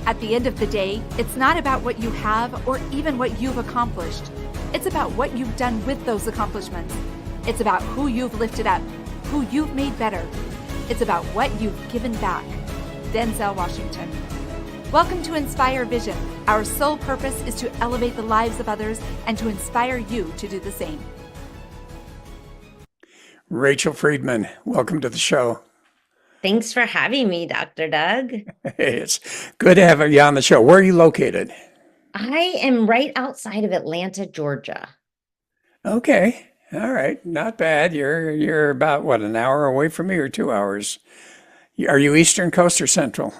At the end of the day, it's not about what you have or even what you've accomplished. It's about what you've done with those accomplishments. It's about who you've lifted up, who you've made better. It's about what you've given back. Denzel Washington. Welcome to Inspire Vision. Our sole purpose is to elevate the lives of others and to inspire you to do the same. Rachel Friedman, welcome to the show. Thanks for having me, Dr. Doug. It's good to have you on the show. Where are you located? I am right outside of Atlanta, Georgia. Okay. All right. Not bad. You're about, what, an hour away from me or 2 hours? Are you Eastern Coast or Central?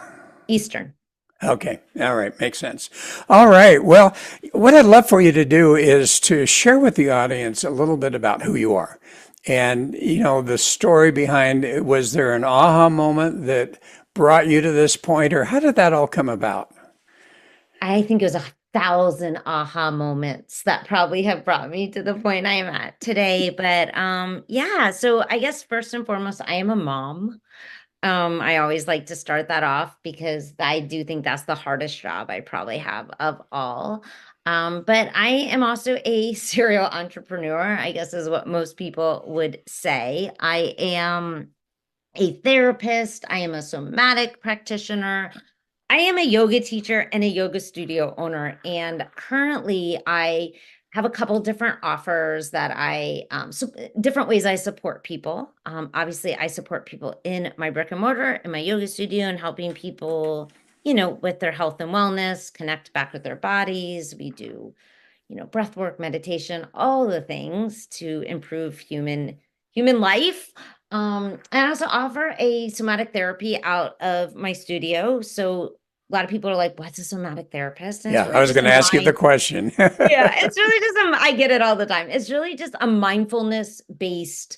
Eastern. Okay. All right. Makes sense. All right. Well, what I'd love for you to do is to share with the audience a little bit about who you are. And, the story behind it. Was there an aha moment that brought you to this point, or how did that all come about? I think it was 1,000 aha moments that probably have brought me to the point I am at today. But yeah, so I guess first and foremost, I am a mom. I always like to start that off because I do think that's the hardest job I probably have of all. But I am also a serial entrepreneur, I guess is what most people would say. I am a therapist. I am a somatic practitioner. I am a yoga teacher and a yoga studio owner. And currently I have a couple different offers that different ways I support people. Obviously I support people in my brick and mortar, in my yoga studio, and helping people, with their health and wellness, connect back with their bodies. We do, breath work, meditation, all the things to improve human life. I also offer a somatic therapy out of my studio. So a lot of people are like, what's a somatic therapist? And Yeah, I was going to ask you the question. Yeah, it's really just, I get it all the time. It's really just a mindfulness-based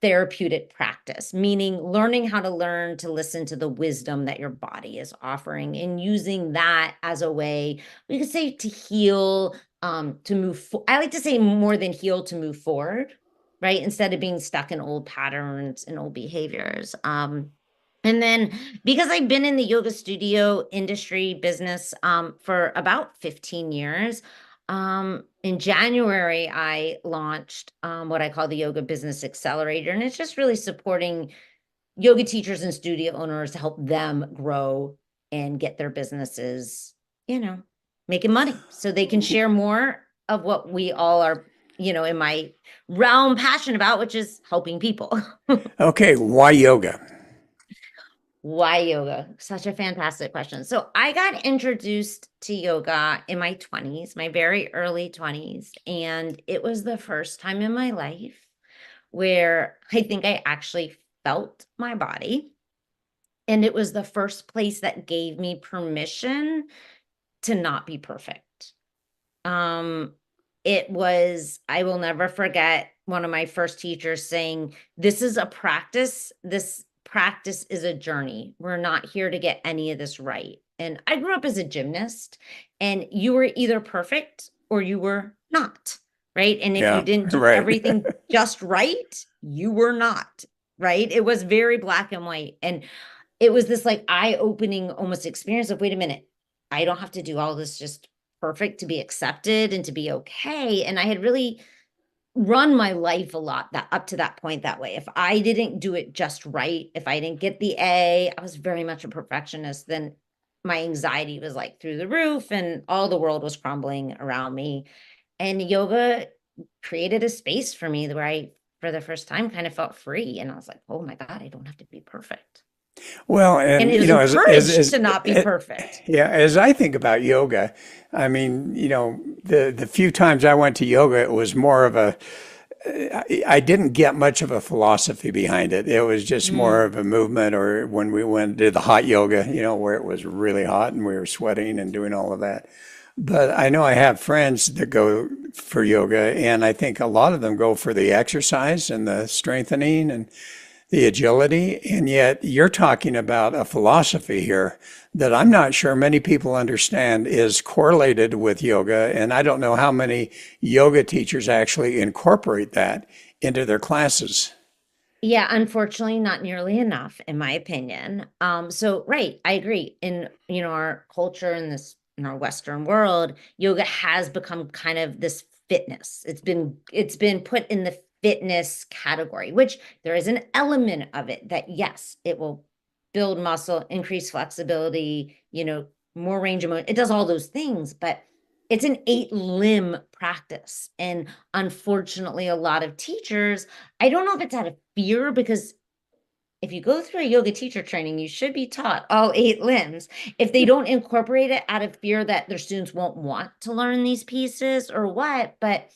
therapeutic practice, meaning learning how to learn to listen to the wisdom that your body is offering and using that as a way, we could say, to heal, to move. I like to say more than heal, to move forward, right? Instead of being stuck in old patterns and old behaviors. And then because I've been in the yoga studio industry business for about 15 years, in January, I launched what I call the Yoga Business Accelerator. And it's just really supporting yoga teachers and studio owners to help them grow and get their businesses, making money so they can share more of what we all are, in my realm, passionate about, which is helping people. Okay, why yoga? Why yoga? Such a fantastic question. So I got introduced to yoga in my 20s, my very early 20s. And it was the first time in my life where I think I actually felt my body. And it was the first place that gave me permission to not be perfect. It was, I will never forget one of my first teachers saying, this is a practice. This practice is a journey. We're not here to get any of this right. And I grew up as a gymnast, and you were either perfect or you were not, right? And if you didn't do everything just right, you were not, right? It was very black and white. And it was this like eye-opening almost experience of, wait a minute, I don't have to do all this just perfect to be accepted and to be okay. And I had really run my life a lot that up to that point that way. If I didn't do it just right, if I didn't get the A, I was very much a perfectionist. Then my anxiety was like through the roof and all the world was crumbling around me. And yoga created a space for me where I, for the first time, kind of felt free. And I was like, oh my God, I don't have to be perfect. Well, and it was encouraged to not be perfect. Yeah, as I think about yoga, I mean, the few times I went to yoga, it was more of I didn't get much of a philosophy behind it. It was just more of a movement, or when we went and did the hot yoga, where it was really hot and we were sweating and doing all of that. But I know I have friends that go for yoga, and I think a lot of them go for the exercise and the strengthening and the agility. And yet you're talking about a philosophy here that I'm not sure many people understand is correlated with yoga. And I don't know how many yoga teachers actually incorporate that into their classes. Yeah, unfortunately, not nearly enough, in my opinion. So right, I agree. In our culture in our Western world, yoga has become kind of this fitness. It's been put in the fitness category, which there is an element of it that yes, it will build muscle, increase flexibility, more range of motion. It does all those things, but it's an 8 limb practice. And unfortunately, a lot of teachers, I don't know if it's out of fear, because if you go through a yoga teacher training, you should be taught all 8 limbs. If they don't incorporate it out of fear that their students won't want to learn these pieces or what, but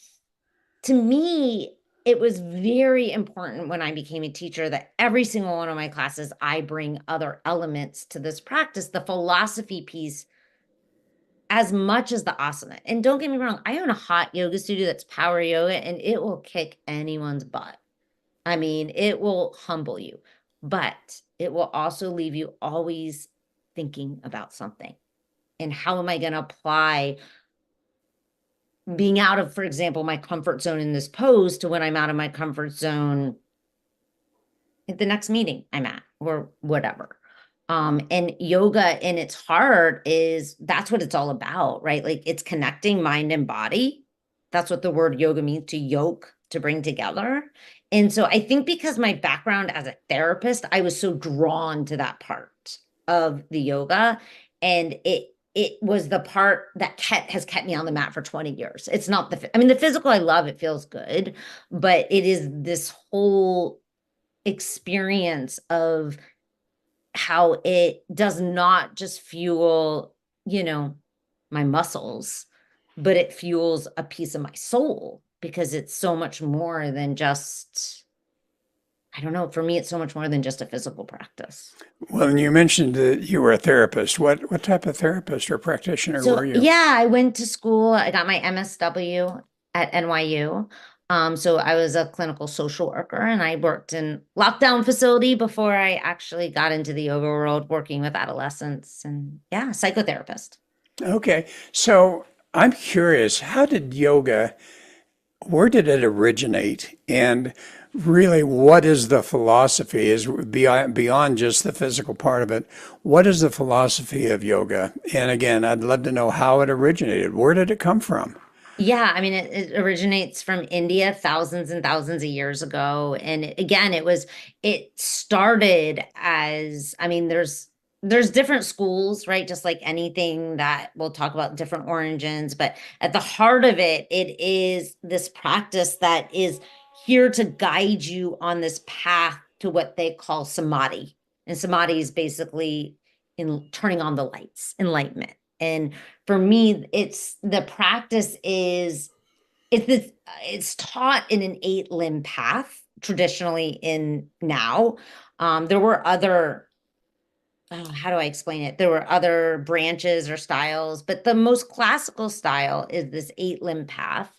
to me, it was very important when I became a teacher that every single one of my classes, I bring other elements to this practice, the philosophy piece, as much as the asana. And don't get me wrong, I own a hot yoga studio that's power yoga, and it will kick anyone's butt. I mean, it will humble you, but it will also leave you always thinking about something. And how am I going to apply being out of, for example, my comfort zone in this pose to when I'm out of my comfort zone at the next meeting I'm at or whatever. And yoga in its heart that's what it's all about, right? Like it's connecting mind and body. That's what the word yoga means, to yoke, to bring together. And so I think because my background as a therapist, I was so drawn to that part of the yoga. And it was the part that has kept me on the mat for 20 years. It's not the physical, I love, it feels good, but it is this whole experience of how it does not just fuel, my muscles, but it fuels a piece of my soul, because it's so much more than just, I don't know, for me, it's so much more than just a physical practice. Well, and you mentioned that you were a therapist. What type of therapist or practitioner were So you? yeah, I went to school. I got my MSW at NYU. So I was a clinical social worker, and I worked in lockdown facility before I actually got into the yoga world, working with adolescents, and yeah, psychotherapist. Okay, so I'm curious, where did it originate? And really, what is the philosophy? Is beyond just the physical part of it, what is the philosophy of yoga? And again, I'd love to know how it originated. Where did it come from? Yeah, it originates from India thousands and thousands of years ago. And again, it started as, there's different schools, right? Just like anything, that we'll talk about different origins, but at the heart of it, it is this practice that is here to guide you on this path to what they call samadhi. And samadhi is basically in turning on the lights, enlightenment. And for me, it's the practice is it's this it's taught in an 8 limb path traditionally. In now, there were other, how do I explain it? There were other branches or styles, but the most classical style is this 8 limb path.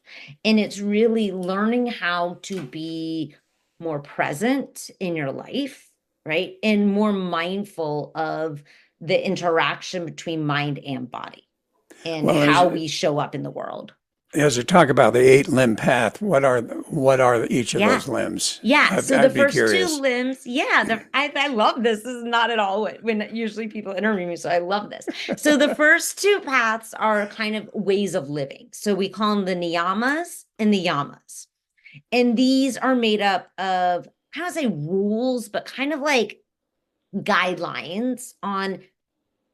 And it's really learning how to be more present in your life, right? And more mindful of the interaction between mind and body, and Well, how we show up in the world. as we talk about the 8 limb path, what are each of Yeah. those limbs? Yeah. I'd, So the I'd be first two curious. limbs, yeah, I love this. This is not at all when usually people interview me. So I love this. So the first two paths are kind of ways of living. So we call them the niyamas and the yamas. And these are made up of, I don't say rules, but kind of like guidelines on,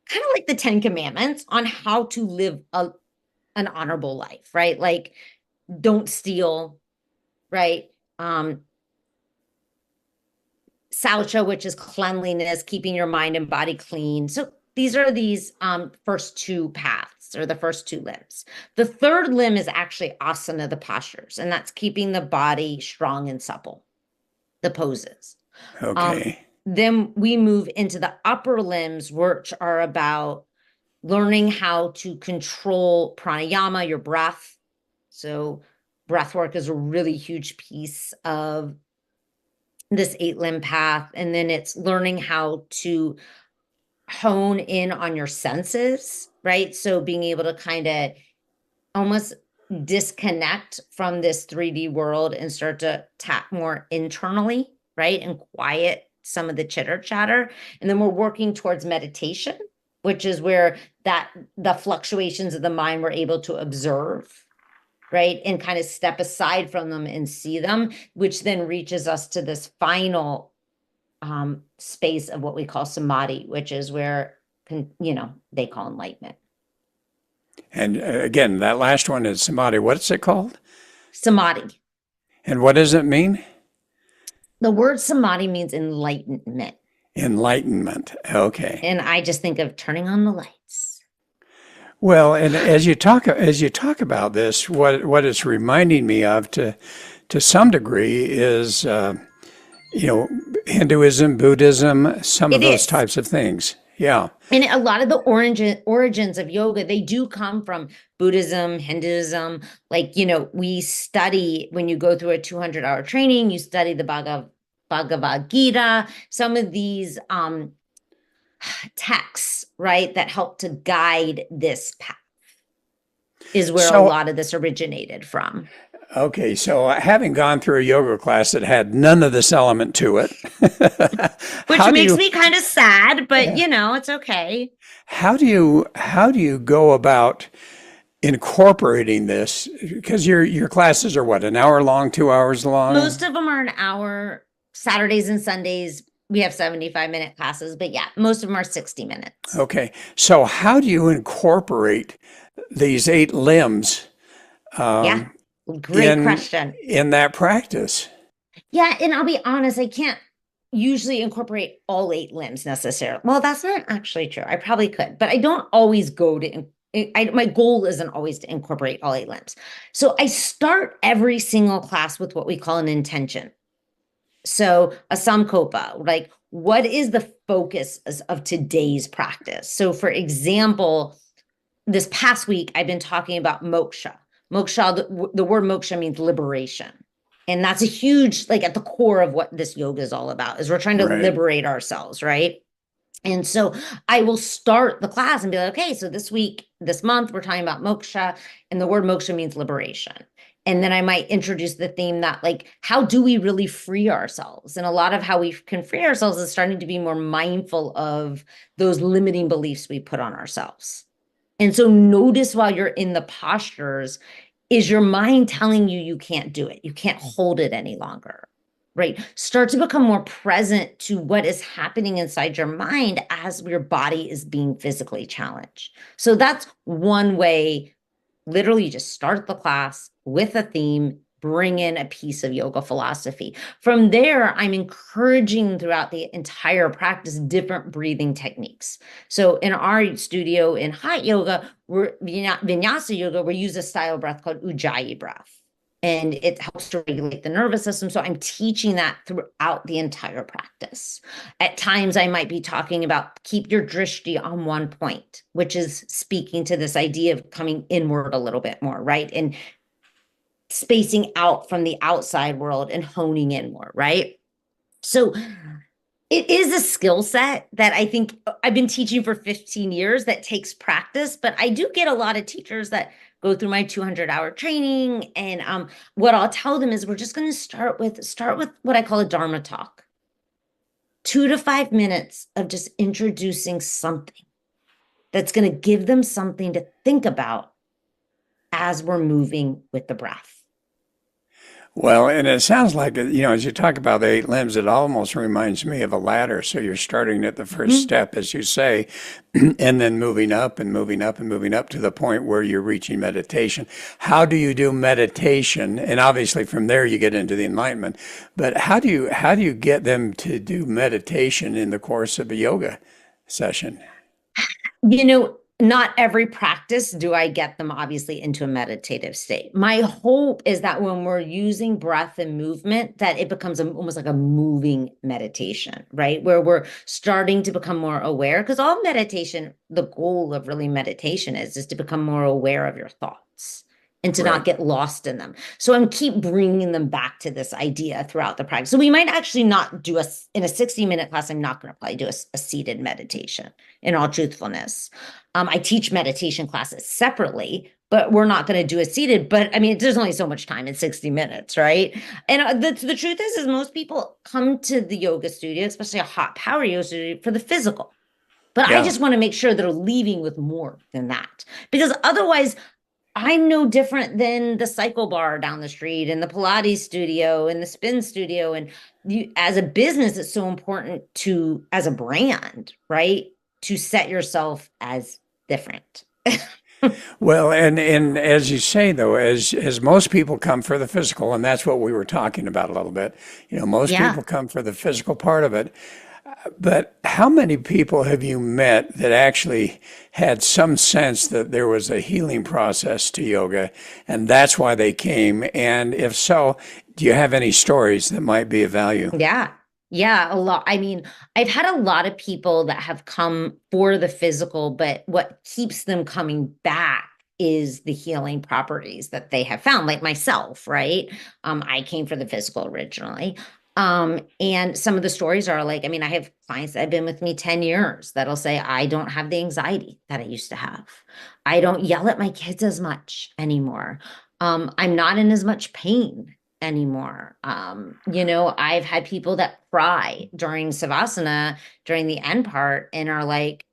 kind of like the 10 Commandments on how to live an honorable life, right? Like, don't steal, right? Saucha, which is cleanliness, keeping your mind and body clean. So these first two paths, or the first two limbs. The third limb is actually asana, the postures, and that's keeping the body strong and supple, the poses. Um, Okay. then we move into the upper limbs, which are about learning how to control pranayama, your breath. So breath work is a really huge piece of this 8 limb path. And then it's learning how to hone in on your senses, right? So being able to kind of almost disconnect from this 3D world and start to tap more internally. right? And quiet some of the chitter chatter. And then we're working towards meditation, which is where the fluctuations of the mind we're able to observe, right? And kind of step aside from them and see them, which then reaches us to this final space of what we call samadhi, which is where, they call enlightenment. And again, that last one is samadhi. What's it called? Samadhi. And what does it mean? The word samadhi means enlightenment. Enlightenment. Okay. And I just think of turning on the lights. Well, and as you talk about this, what it's reminding me of to some degree is Hinduism, Buddhism, some of those types of things. Yeah. And a lot of the origins of yoga, they do come from Buddhism, Hinduism. Like, we study, when you go through a 200-hour training, you study the Bhagavad Gita, some of these texts, right, that help to guide this path is where a lot of this originated from. Okay, so having gone through a yoga class that had none of this element to it, which makes me kind of sad, but it's okay. How do you go about incorporating this? Because your classes are what, an hour long, 2 hours long? Most of them are an hour. Saturdays and Sundays, we have 75-minute classes, but yeah, most of them are 60 minutes. Okay, so how do you incorporate these 8 limbs? Great question. In that practice. Yeah, and I'll be honest, I can't usually incorporate all 8 limbs necessarily. Well, that's not actually true. I probably could, but I don't always go to, my goal isn't always to incorporate all 8 limbs. So I start every single class with what we call an intention. So a samkopa, like what is the focus of today's practice? So for example, this past week, I've been talking about moksha. Moksha, the word moksha means liberation. And that's a huge, like at the core of what this yoga is all about, is we're trying to liberate ourselves, right? And so I will start the class and be like, okay, so this month, we're talking about moksha, and the word moksha means liberation. And then I might introduce the theme that, like, how do we really free ourselves? And a lot of how we can free ourselves is starting to be more mindful of those limiting beliefs we put on ourselves. And so notice while you're in the postures, is your mind telling you you can't do it? You can't hold it any longer, right? Start to become more present to what is happening inside your mind as your body is being physically challenged. So that's one way. Literally just start the class with a theme, bring in a piece of yoga philosophy. From there, I'm encouraging throughout the entire practice different breathing techniques. So in our studio in hot yoga, vinyasa yoga, we use a style breath called Ujjayi breath. And it helps to regulate the nervous system. So I'm teaching that throughout the entire practice. At times, I might be talking about keep your drishti on one point, which is speaking to this idea of coming inward a little bit more, right? And spacing out from the outside world and honing in more, right? So it is a skill set that I think I've been teaching for 15 years that takes practice, but I do get a lot of teachers that go through my 200-hour training. And what I'll tell them is we're just going to start with what I call a Dharma talk. 2 to 5 minutes of just introducing something that's going to give them something to think about as we're moving with the breath. Well, and it sounds like, as you talk about the 8 limbs, it almost reminds me of a ladder. So you're starting at the first step, as you say, and then moving up and moving up and moving up to the point where you're reaching meditation. How do you do meditation? And obviously from there you get into the enlightenment. But how do you get them to do meditation in the course of a yoga session? Not every practice do I get them obviously into a meditative state. My hope is that when we're using breath and movement, that it becomes almost like a moving meditation, right? Where we're starting to become more aware, because all meditation, the goal of really meditation is to become more aware of your thoughts and to not Right. get lost in them. So I'm keep bringing them back to this idea throughout the practice. So we might actually not do in a 60-minute class. I'm not going to probably do a seated meditation, in all truthfulness. I teach meditation classes separately, but we're not going to do a seated. But I mean, there's only so much time in 60 minutes, right? And the truth is most people come to the yoga studio, especially a hot power yoga studio, for the physical. But I Yeah. just want to make sure they're leaving with more than that. Because otherwise, I'm no different than the cycle bar down the street and the Pilates studio and the spin studio. And you, as a business, it's so important to, as a brand, right, to set yourself as different. Well, and as you say though, as most people come for the physical, and that's what we were talking about a little bit. Most Yeah. people come for the physical part of it. But how many people have you met that actually had some sense that there was a healing process to yoga, and that's why they came? And if so, do you have any stories that might be of value? Yeah. Yeah, a lot. I mean, I've had a lot of people that have come for the physical, but what keeps them coming back is the healing properties that they have found, like myself, right? I came for the physical originally. And some of the stories are like, I mean, I have clients that have been with me 10 years that'll say, I don't have the anxiety that I used to have. I don't yell at my kids as much anymore. I'm not in as much pain anymore. I've had people that cry during Savasana during the end part and are like,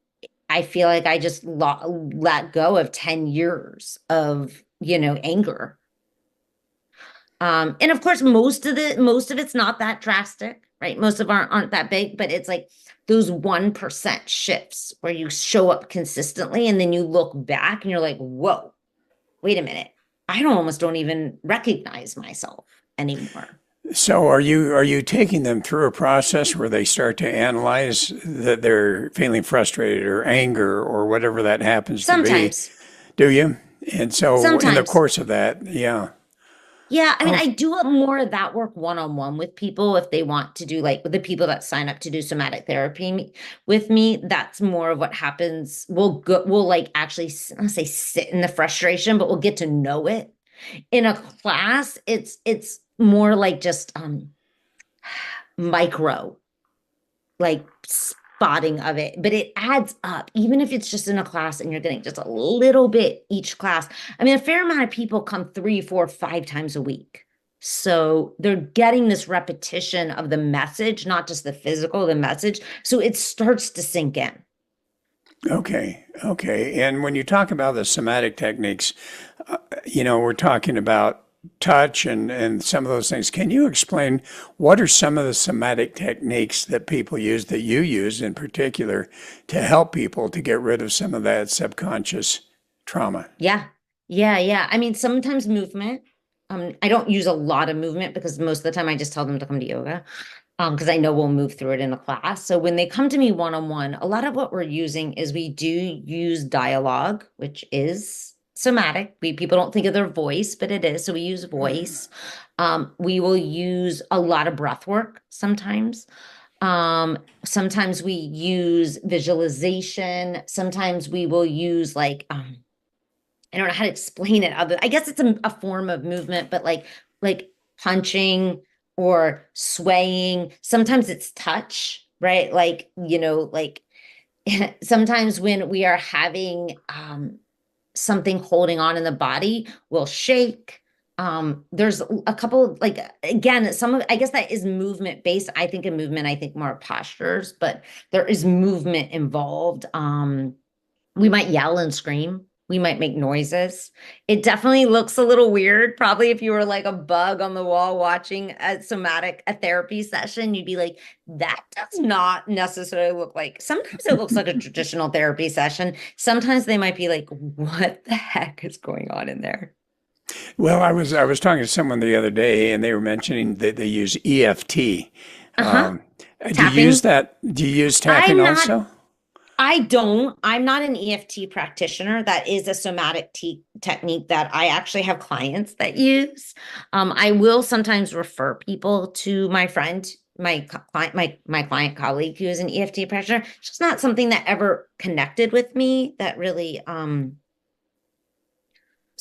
I feel like I just let go of 10 years of, anger. And of course, most of it's not that drastic, right? Most of aren't that big, but it's like those 1% shifts where you show up consistently and then you look back and you're like, whoa, wait a minute. I almost don't even recognize myself anymore. So are you taking them through a process where they start to analyze that they're feeling frustrated or anger or whatever that happens to be? Sometimes, Do you? And so in the sometimes. course of that, yeah. Yeah, I mean, Oh, I do more of that work one-on-one with people if they want to do like with the people that sign up to do somatic therapy with me. That's more of what happens. We'll like actually, I don't say sit in the frustration, but we'll get to know it. In a class, it's more like just micro, like spotting of it, but it adds up, even if it's just in a class and you're getting just a little bit each class. I mean, a fair amount of people come 3, 4, 5 times a week. So they're getting this repetition of the message, not just the physical, the message. So it starts to sink in. okay. Okay. And when you talk about the somatic techniques, we're talking about touch and some of those things. Can you explain what are some of the somatic techniques that people use, that you use in particular, to help people to get rid of some of that subconscious trauma? Yeah. Yeah. Yeah. I mean, sometimes movement. I don't use a lot of movement because most of the time I just tell them to come to yoga. Because I know we'll move through it in a class. So when they come to me one-on-one, a lot of what we're using is we do use dialogue, which is somatic. People don't think of their voice, but it is. So we use voice. We will use a lot of breath work sometimes. Sometimes we use visualization. Sometimes we will use like I don't know how to explain it. I guess it's a form of movement, but like punching or swaying. Sometimes it's touch, right? Like sometimes when we are having something holding on in the body, we'll shake. There's a couple, like again, I guess that is movement based. I think in movement, I think more postures, but there is movement involved. We might yell and scream. We might make noises. It definitely looks a little weird. Probably if you were like a bug on the wall watching a therapy session, you'd be like, that does not necessarily look like, sometimes it looks like a traditional therapy session. Sometimes they might be like, what the heck is going on in there? Well, I was talking to someone the other day, and they were mentioning that they use EFT. Uh-huh. Do you use Tapping. that? Do you use tapping I'm not also? I'm not an EFT practitioner. That is a somatic technique that I actually have clients that use. I will sometimes refer people to my friend, client, my client colleague who is an EFT practitioner. It's just not something that ever connected with me that really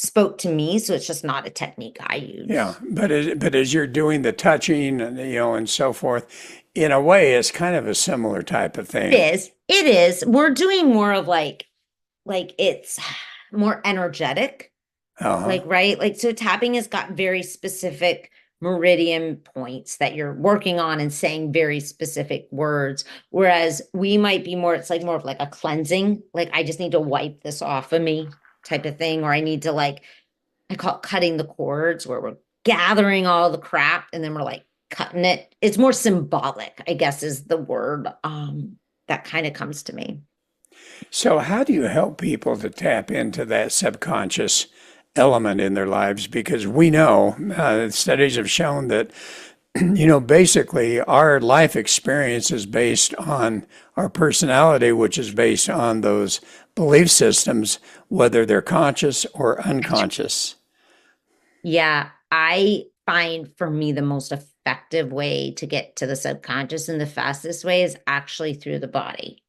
spoke to me. So it's just not a technique I Yeah, use. but as you're doing the touching and and so forth, in a way, it's kind of a similar type of It thing. is. It is. We're doing more of like it's more energetic. Uh-huh. Like, right? Like, so tapping has got very specific meridian points that you're working on and saying very specific words. Whereas we might be more, it's like more of like a cleansing. Like, I just need to wipe this off of me type of thing. Or I need to like, I call it cutting the cords where we're gathering all the crap and then we're like cutting it. It's more symbolic, I guess is the word that kind of comes to me. So, how do you help people to tap into that subconscious element in their lives? Because we know studies have shown that, basically our life experience is based on our personality, which is based on those belief systems, whether they're conscious or unconscious. Yeah, I find for me the most effective way to get to the subconscious and the fastest way is actually through the body.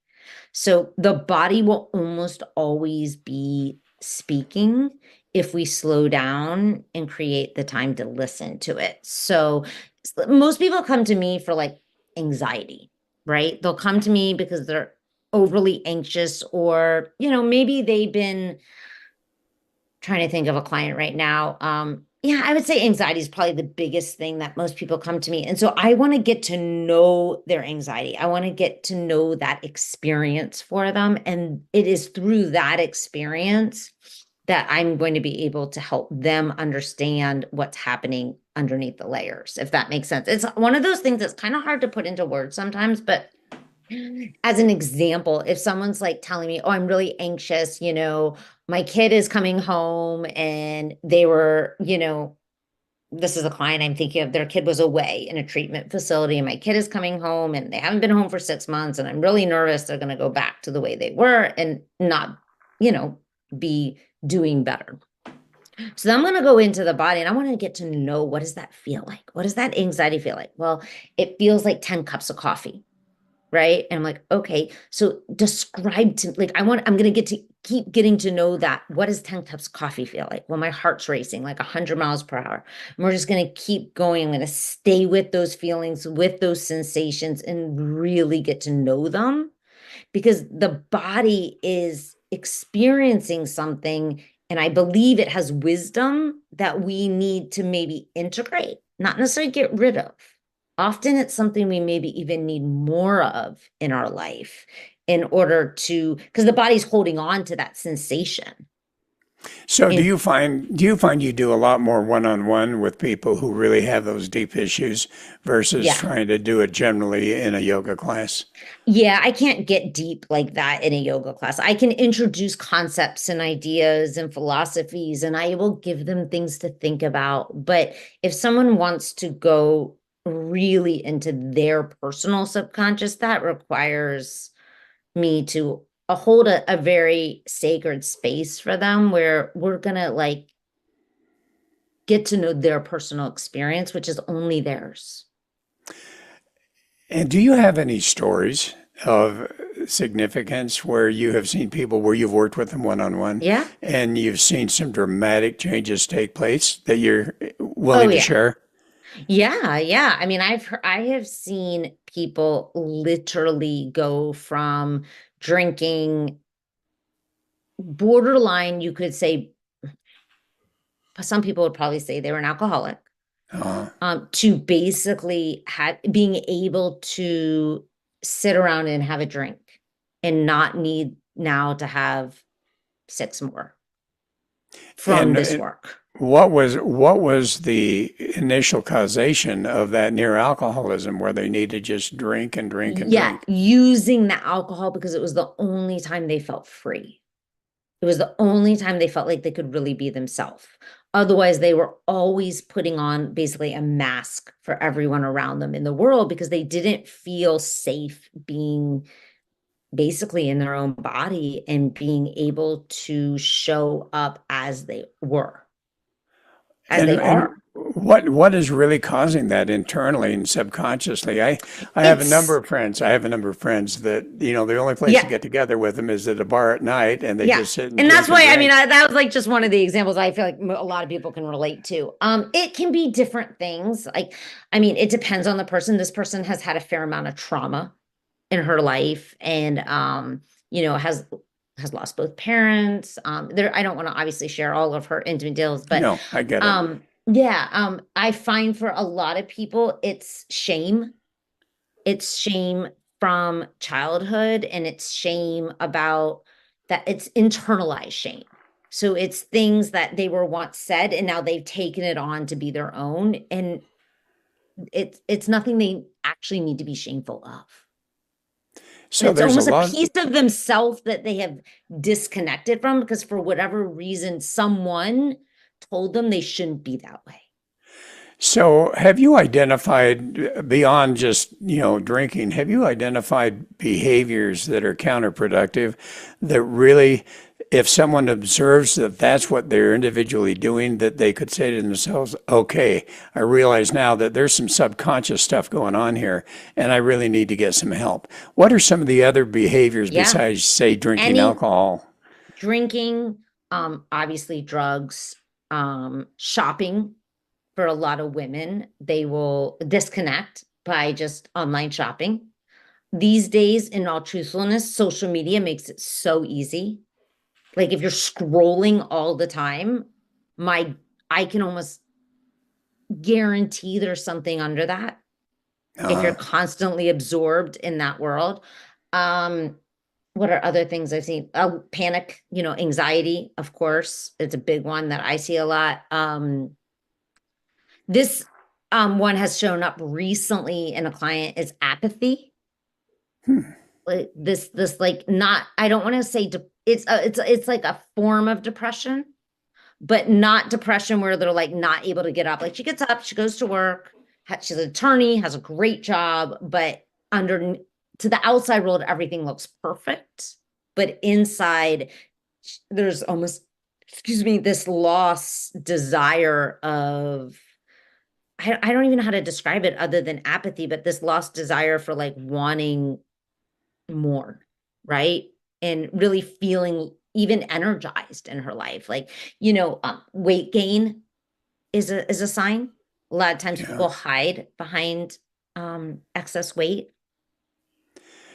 So the body will almost always be speaking if we slow down and create the time to listen to it. So most people come to me for like anxiety, right? They'll come to me because they're overly anxious or, maybe they've been trying to think of a client right now. Yeah, I would say anxiety is probably the biggest thing that most people come to me. And so I want to get to know their anxiety. I want to get to know that experience for them. And it is through that experience that I'm going to be able to help them understand what's happening underneath the layers, if that makes sense. It's one of those things that's kind of hard to put into words sometimes, but as an example, if someone's like telling me, oh, I'm really anxious, my kid is coming home and they were, this is a client I'm thinking of, their kid was away in a treatment facility and my kid is coming home and they haven't been home for 6 months and I'm really nervous they're going to go back to the way they were and not, be doing better. So then I'm going to go into the body and I want to get to know, what does that feel like? What does that anxiety feel like? Well, it feels like 10 cups of coffee. Right. And I'm like, okay, so describe to like, I'm going to get to keep getting to know that. What does 10 cups of coffee feel like? Well, my heart's racing like 100 miles per hour. And we're just going to keep going. I'm going to stay with those feelings, with those sensations, and really get to know them because the body is experiencing something. And I believe it has wisdom that we need to maybe integrate, not necessarily get rid of. Often it's something we maybe even need more of in our life in order to, because the body's holding on to that sensation. So, do And you find you do a lot more one-on-one with people who really have those deep issues versus yeah, trying to do it generally in a yoga class? yeah, I can't get deep like that in a yoga class. I can introduce concepts and ideas and philosophies, and I will give them things to think about. But if someone wants to go really into their personal subconscious, that requires me to hold a very sacred space for them where we're gonna like get to know their personal experience, which is only theirs. And do you have any stories of significance where you have seen people where you've worked with them one-on-one Yeah. and you've seen some dramatic changes take place that you're Oh willing to yeah. share? Yeah, yeah. I mean, I have seen people literally go from drinking borderline, you could say, some people would probably say they were an alcoholic, Uh, to basically being able to sit around and have a drink and not need now to have six more from this and work. what was the initial causation of that near alcoholism where they need to just drink and drink and Yeah, drink? using the alcohol because it was the only time they felt free. It was the only time they felt like they could really be themselves. Otherwise, they were always putting on basically a mask for everyone around them in the world because they didn't feel safe being basically in their own body and being able to show up as they were, as they And are. What is really causing that internally and subconsciously? I have a number It's of friends. I have a number of friends that, the only place to yeah, get together with them is at a bar at night, and they yeah. just sit and And that's drink and why, I mean, drink. that was like just one of the examples I feel like a lot of people can relate to. It can be different things. Like, I mean, it depends on the person. This person has had a fair amount of trauma in her life, and has lost both parents. There, I don't want to obviously share all of her intimate deals, but No, I get it. yeah, I find for a lot of people it's shame. It's shame from childhood, and it's shame about that. It's internalized shame. So it's things that they were once said and now they've taken it on to be their own, and it's nothing they actually need to be shameful of. So It's there's a almost a lot. piece of themselves that they have disconnected from because for whatever reason someone told them they shouldn't be that way. So have you identified beyond just, drinking, have you identified behaviors that are counterproductive that really, if someone observes that that's what they're individually doing, that they could say to themselves, okay, I realize now that there's some subconscious stuff going on here and I really need to get some help. What are some of the other behaviors Yeah. besides, say, drinking Any alcohol? drinking, obviously drugs, shopping. For a lot of women, they will disconnect by just online shopping. These days, in all truthfulness, social media makes it so easy. Like if you're scrolling all the time, my I can almost guarantee there's something under that if you're Uh, constantly absorbed in that world. Um, what are other things I've seen? Panic, anxiety, of course. It's a big one that I see a lot. This one has shown up recently in a client is apathy. hmm, Like this like not I don't want to say it's like a form of depression, but not depression where they're like not able to get up. Like she gets up, she goes to work, she's an attorney, has a great job, but under to the outside world everything looks perfect, but inside there's almost, excuse me, this lost desire of I don't even know how to describe it other than apathy, but this lost desire for like wanting more, right? And really feeling even energized in her life. Like, weight gain is a sign. A lot of times yeah. people hide behind excess weight.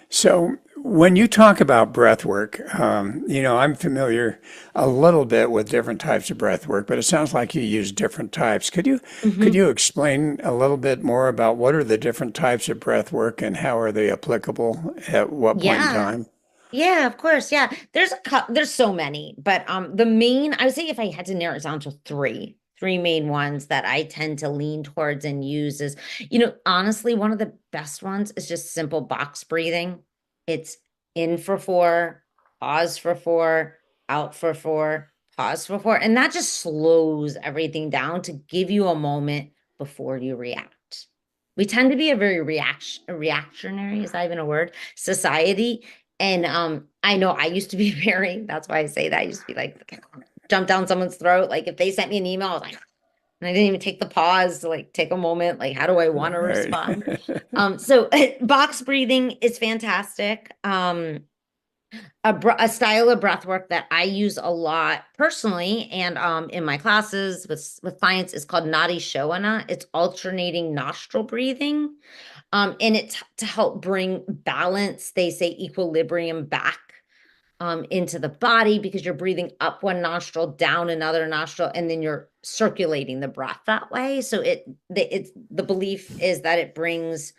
So when you talk about breath work, I'm familiar a little bit with different types of breath work, but it sounds like you use different types. Could Mhm. you explain a little bit more about what are the different types of breath work and how are they applicable at what point in Yeah. time? Yeah, of course. Yeah. There's so many, but the main, I would say if I had to narrow it down to three main ones that I tend to lean towards and use is, honestly, one of the best ones is just simple box breathing. It's in for 4, pause for 4, out for 4, pause for 4, and that just slows everything down to give you a moment before you react. We tend to be a very reactionary, is that even a word? Society, and I know I used to be very, that's why I say that. I used to be like jump down someone's throat. Like if they sent me an email, I was like, and I didn't even take the pause to like take a moment, like how do I want to Right. respond? So box breathing is fantastic. A style of breath work that I use a lot personally and in my classes with clients is called Nadi Shovana. It's alternating nostril breathing. And it's to help bring balance, they say equilibrium back into the body because you're breathing up one nostril, down another nostril, and then you're circulating the breath that way. So the belief is that it brings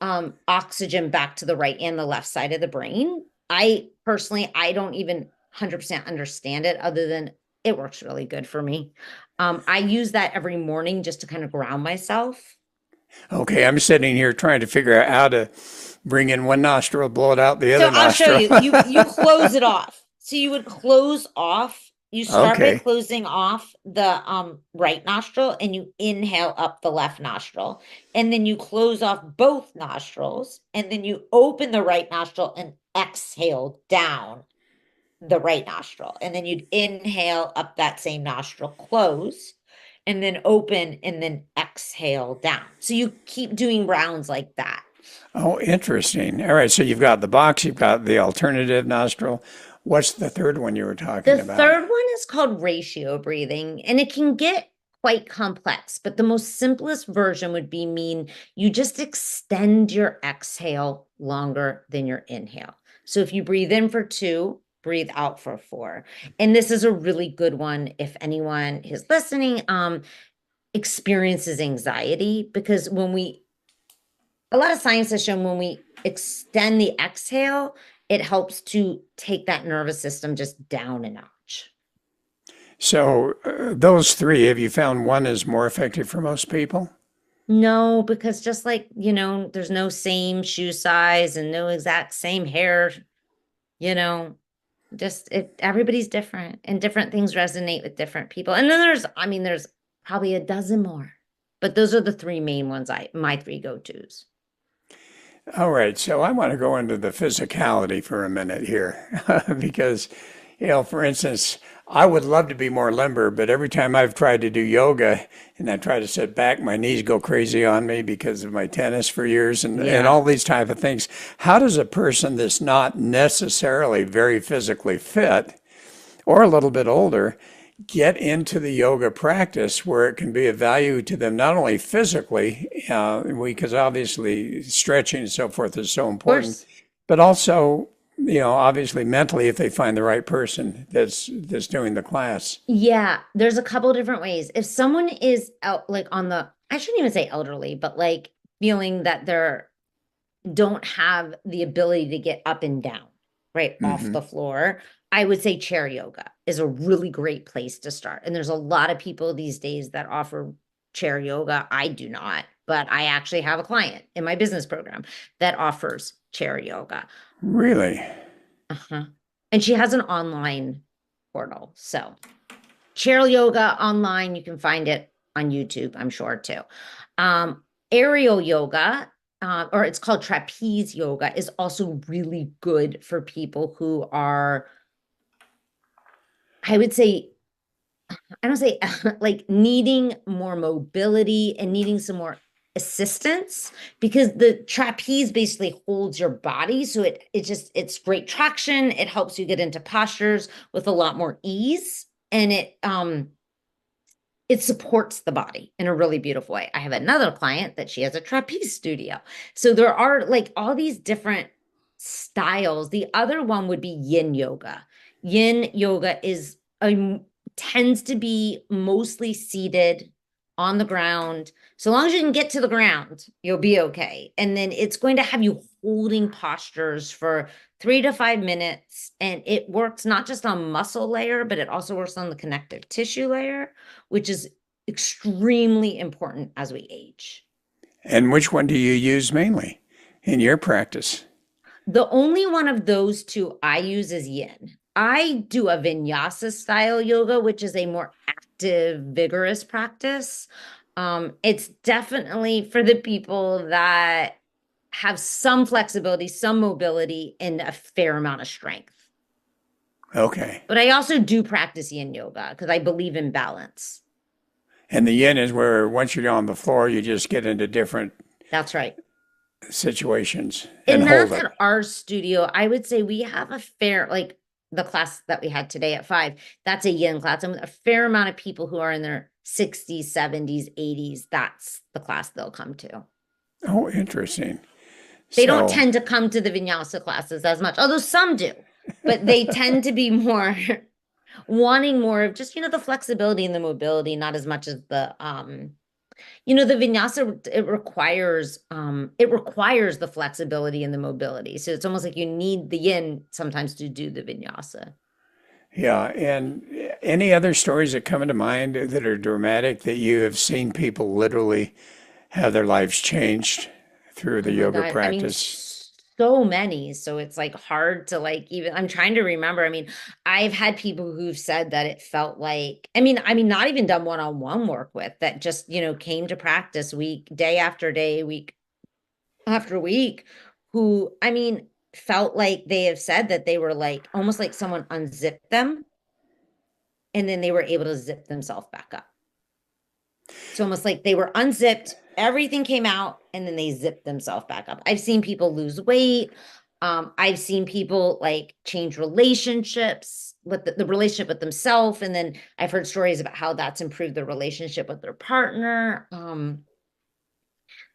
oxygen back to the right and the left side of the brain. I personally, I don't even 100% understand it other than it works really good for me. I use that every morning just to kind of ground myself. Okay, I'm sitting here trying to figure out how to bring in one nostril, blow it out the So other I'll show nostril. you. You close it off. So you would close off. You start by Okay. closing off the right nostril and you inhale up the left nostril. And then you close off both nostrils and then you open the right nostril and exhale down the right nostril. And then you'd inhale up that same nostril, close. and then open and then exhale down. So you keep doing rounds like that. Oh, interesting. All right. So you've got the box, you've got the alternative nostril. What's the third one you were talking The about? third one is called ratio breathing, and it can get quite complex, but the most simplest version would be mean you just extend your exhale longer than your inhale. So if you breathe in for 2, breathe out for 4. And this is a really good one if anyone is listening experiences anxiety, because a lot of science has shown when we extend the exhale, it helps to take that nervous system just down a notch. So those three, have you found one is more effective for most people? No, because just like, there's no same shoe size and no exact same hair, you know, just everybody's different and different things resonate with different people. And then there's probably a dozen more, but those are the three main ones my three go-tos. All right, so I want to go into the physicality for a minute here because, for instance, I would love to be more limber, but every time I've tried to do yoga and I try to sit back, my knees go crazy on me because of my tennis for years and Yeah. all these type of things. How does a person that's not necessarily very physically fit or a little bit older get into the yoga practice where it can be of value to them, not only physically, because obviously stretching and so forth is so Of important, course. but also, obviously mentally if they find the right person that's doing the class. Yeah, there's a couple different ways. If someone is out like I shouldn't even say elderly, but like feeling that they're don't have the ability to get up and down, right, off Hmm. the floor, I would say chair yoga is a really great place to start. And there's a lot of people these days that offer chair yoga. I do not, but I actually have a client in my business program that offers chair yoga. Really? Uh-huh. And she has an online portal. So chair yoga online, you can find it on YouTube, I'm sure too. Um, Aerial yoga, or it's called trapeze yoga, is also really good for people who are, I would say, I don't say like needing more mobility and needing some more assistance, because the trapeze basically holds your body, so it's great traction. It helps you get into postures with a lot more ease, and it supports the body in a really beautiful way. I have another client that she has a trapeze studio. So there are like all these different styles. The other one would be yin yoga. Yin yoga tends to be mostly seated on the ground. So long as you can get to the ground, you'll be okay. And then it's going to have you holding postures for 3 to 5 minutes. And it works not just on muscle layer, but it also works on the connective tissue layer, which is extremely important as we age. And which one do you use mainly in your practice? The only one of those two I use is yin. I do a vinyasa style yoga, which is a more active, vigorous practice. It's definitely for the people that have some flexibility, some mobility, and a fair amount of strength. Okay. But I also do practice yin yoga because I believe in balance. And the yin is where once you're on the floor, you just get into different That's right. situations and And hold that's it. at our studio. I would say we have a fair, like the class that we had today at 5, that's a yin class. And a fair amount of people who are in their 60s, 70s, 80s, that's the class they'll come to. Oh, interesting. They don't So, tend to come to the vinyasa classes as much, although some do, but they tend to be more wanting more of just, the flexibility and the mobility, not as much as the vinyasa, it requires the flexibility and the mobility. So it's almost like you need the yin sometimes to do the vinyasa. yeah. And any other stories that come into mind that are dramatic that you have seen people literally have their lives changed through Oh the my yoga God. I mean, practice? so many. So it's like hard to like even I'm trying to remember. I mean, I've had people who've said that it felt like, I mean, not even done one-on-one work with that just, came to practice day after day, week after week, who, felt like they have said that they were like almost like someone unzipped them and then they were able to zip themselves back up. It's almost like they were unzipped, everything came out, and then they zipped themselves back up. I've seen people lose weight. I've seen people like change relationships with the relationship with themselves. And then I've heard stories about how that's improved the relationship with their partner.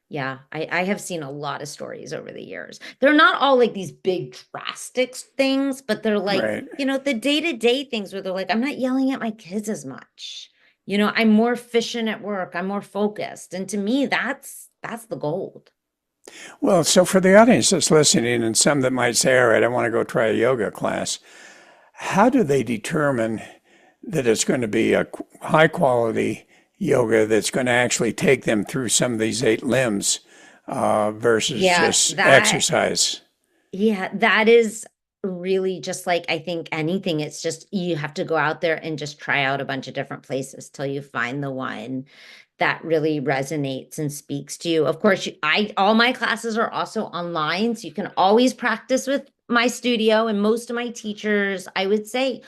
Yeah, I have seen a lot of stories over the years. They're not all like these big drastic things, but they're like, Right. the day-to-day things where they're like, I'm not yelling at my kids as much. I'm more efficient at work. I'm more focused. And to me, that's the gold. Well, so for the audience that's listening and some that might say, all right, I want to go try a yoga class, how do they determine that it's going to be a high quality yoga that's going to actually take them through some of these 8 limbs versus Yeah, just exercise? that is really just like I think anything. It's just you have to go out there and just try out a bunch of different places till you find the one that really resonates and speaks to you. Of course, all my classes are also online, so you can always practice with my studio and most of my teachers. I would say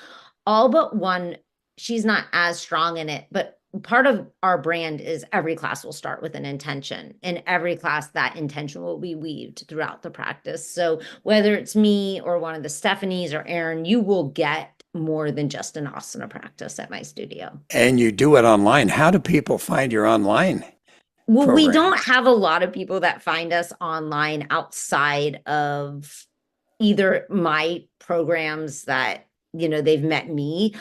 all but one, she's not as strong in it, but part of our brand is every class will start with an intention. In every class, that intention will be weaved throughout the practice. So whether it's me or one of the Stephanies or Aaron, you will get more than just an asana practice at my studio. And you do it online. How do people find your online Well, we program? don't have a lot of people that find us online outside of either my programs that, they've met me.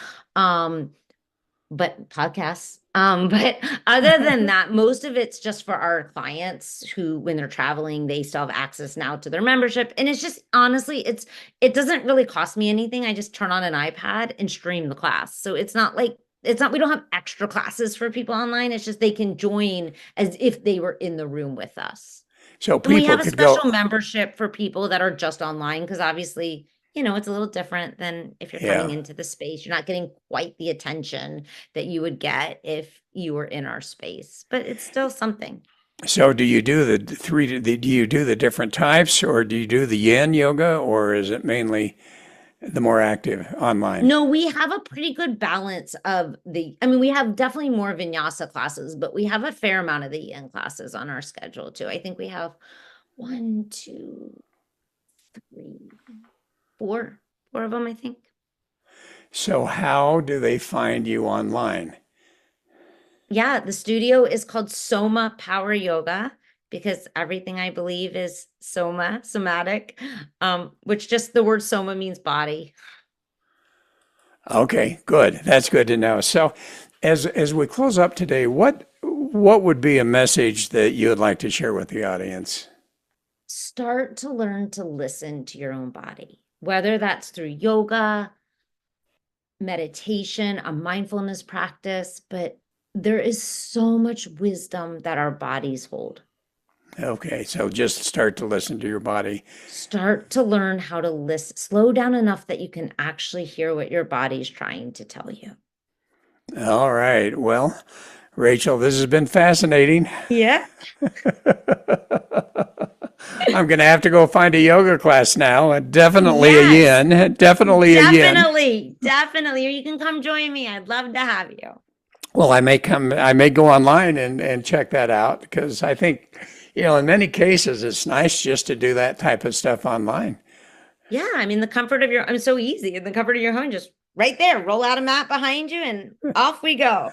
But podcasts. But other than that, most of it's just for our clients who, when they're traveling, they still have access now to their membership. And it's just honestly, it doesn't really cost me anything. I just turn on an iPad and stream the class. So it's not we don't have extra classes for people online. It's just they can join as if they were in the room with us. So And we people have a could special go, membership for people that are just online because obviously, it's a little different than if you're coming yeah. into the space. You're not getting quite the attention that you would get if you were in our space, but it's still something. So do you do do you do the different types or do you do the yin yoga or is it mainly the more active online? No, we have a pretty good balance of we have definitely more vinyasa classes, but we have a fair amount of the yin classes on our schedule too. I think we have 1, 2, 3, 4 of them, I think. So how do they find you online? Yeah, the studio is called Soma Power Yoga because everything I believe is somatic, which just the word soma means body. Okay, good. That's good to know. So as we close up today, what would be a message that you would like to share with the audience? Start to learn to listen to your own body, whether that's through yoga, meditation, a mindfulness practice, but there is so much wisdom that our bodies hold. Okay, so just start to listen to your body. Start to learn how to listen, slow down enough that you can actually hear what your body's trying to tell you. All right. Well, Rachel, this has been fascinating. Yeah. I'm going to have to go find a yoga class now. Definitely a Yes. yin. Definitely a yin. Definitely. Or you can come join me. I'd love to have you. Well, I may go online and check that out because I think, in many cases, it's nice just to do that type of stuff online. Yeah. The comfort of I'm so easy in the comfort of your home, just right there, roll out a mat behind you and off we go.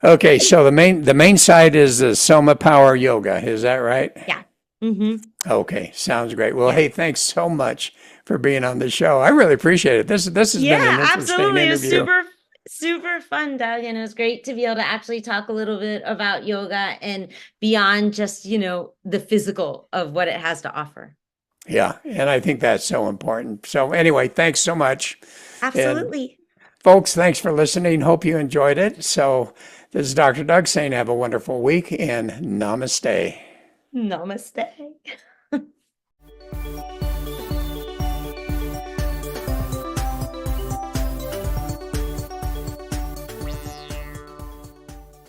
Okay. So the main site is the Soma Power Yoga. Is that right? Yeah. Mm-hmm. Okay. Sounds great. Well, hey, thanks so much for being on the show. I really appreciate it. This has been an interesting absolutely. interview. It was super fun, Doug. And it was great to be able to actually talk a little bit about yoga and beyond just, the physical of what it has to offer. Yeah. And I think that's so important. So anyway, thanks so much. Absolutely. And folks, thanks for listening. Hope you enjoyed it. So this is Dr. Doug saying have a wonderful week and namaste. Namaste.